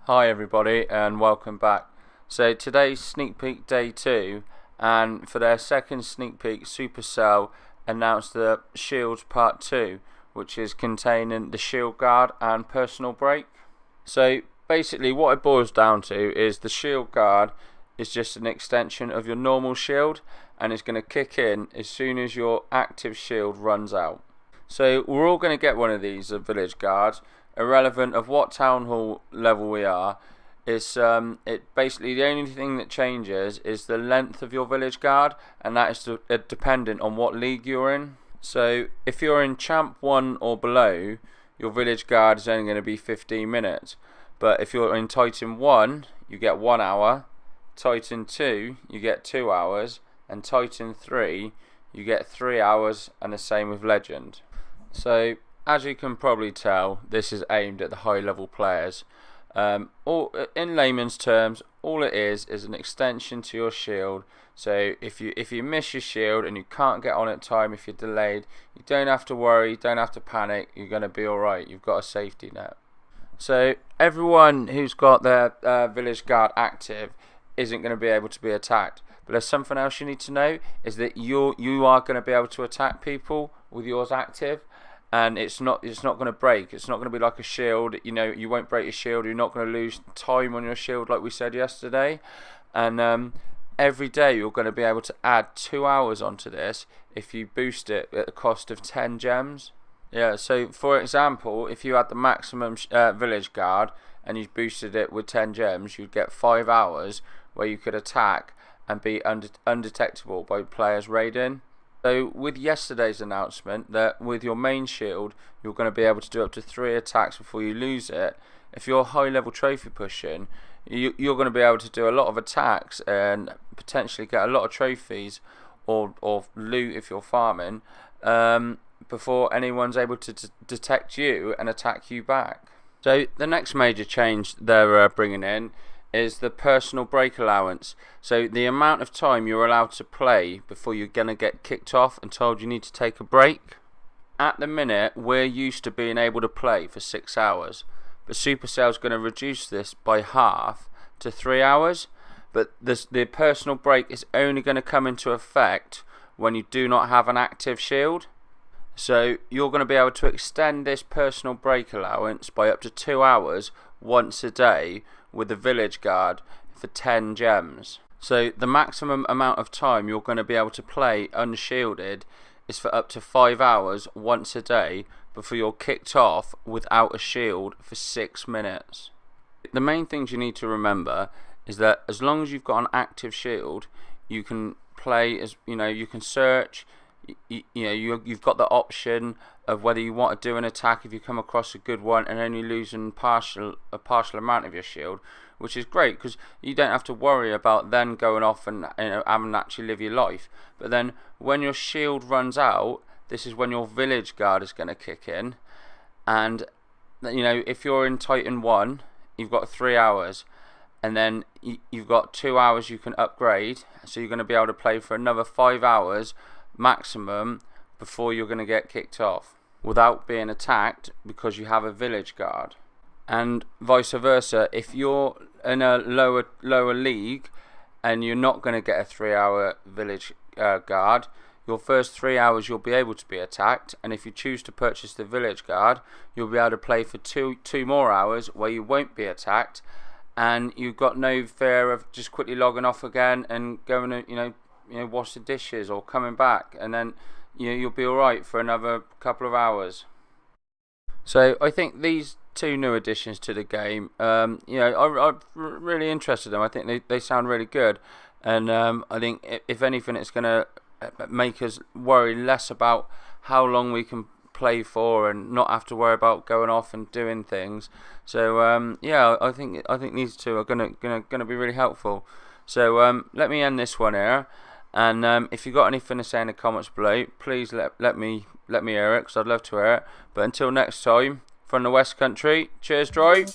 Hi everybody and welcome back. So today's sneak peek day 2, and for their second sneak peek, Supercell announced the Shields Part 2, which is containing the shield guard and personal break. So basically what it boils down to is the shield guard is just an extension of your normal shield, and it's going to kick in as soon as your active shield runs out. So we're all going to get one of these village guards, irrelevant of what town hall level we are. It's basically the only thing that changes is the length of your village guard, and that is dependent on what league you're in. So if you're in Champ 1 or below, your village guard is only going to be 15 minutes. But if you're in Titan 1, you get 1 hour, Titan 2, you get 2 hours, and Titan 3, you get 3 hours, and the same with Legend. So as you can probably tell, this is aimed at the high level players. All in layman's terms, all it is an extension to your shield. So if you miss your shield and you can't get on at time, if you're delayed, you don't have to worry, you don't have to panic, you're going to be alright, you've got a safety net. So everyone who's got their village guard active isn't going to be able to be attacked. But there's something else you need to know, is that you are going to be able to attack people with yours active. And it's not going to break. It's not going to be like a shield. You know, you won't break your shield. You're not going to lose time on your shield like we said yesterday. And every day you're going to be able to add 2 hours onto this if you boost it at the cost of 10 gems. Yeah. So for example, if you had the maximum village guard and you boosted it with 10 gems, you'd get 5 hours where you could attack and be undetectable by players raiding. So with yesterday's announcement that with your main shield you're going to be able to do up to 3 attacks before you lose it, if you're high level trophy pushing, you're going to be able to do a lot of attacks and potentially get a lot of trophies or loot if you're farming before anyone's able to detect you and attack you back. So the next major change they're bringing in is the personal break allowance. So the amount of time you're allowed to play before you're going to get kicked off and told you need to take a break. At the minute, we're used to being able to play for 6 hours, but Supercell's going to reduce this by half to 3 hours. But the personal break is only going to come into effect when you do not have an active shield. So you're going to be able to extend this personal break allowance by up to 2 hours once a day with the village guard for 10 gems. So the maximum amount of time you're going to be able to play unshielded is for up to 5 hours once a day before you're kicked off without a shield for 6 minutes. The main things you need to remember is that as long as you've got an active shield, you can play, as you know, you can search. You've got the option of whether you want to do an attack if you come across a good one and only losing a partial amount of your shield, which is great because you don't have to worry about then going off and having to actually live your life. But then when your shield runs out, this is when your village guard is going to kick in, and if you're in Titan 1, you've got 3 hours, and then you've got 2 hours you can upgrade, so you're going to be able to play for another 5 hours maximum before you're going to get kicked off without being attacked because you have a village guard. And vice versa, if you're in a lower league and you're not going to get a 3 hour village guard, your first 3 hours you'll be able to be attacked, and if you choose to purchase the village guard, you'll be able to play for two more hours where you won't be attacked, and you've got no fear of just quickly logging off again and going to wash the dishes or coming back, and then you'll be alright for another couple of hours. So I think these 2 new additions to the game, I'm really interested in them. I think they sound really good, and I think if anything, it's going to make us worry less about how long we can play for and not have to worry about going off and doing things. So I think these 2 are gonna be really helpful. So let me end this one here. And if you've got anything to say in the comments below, please let me hear it, because I'd love to hear it. But until next time, from the West Country, cheers, Drive.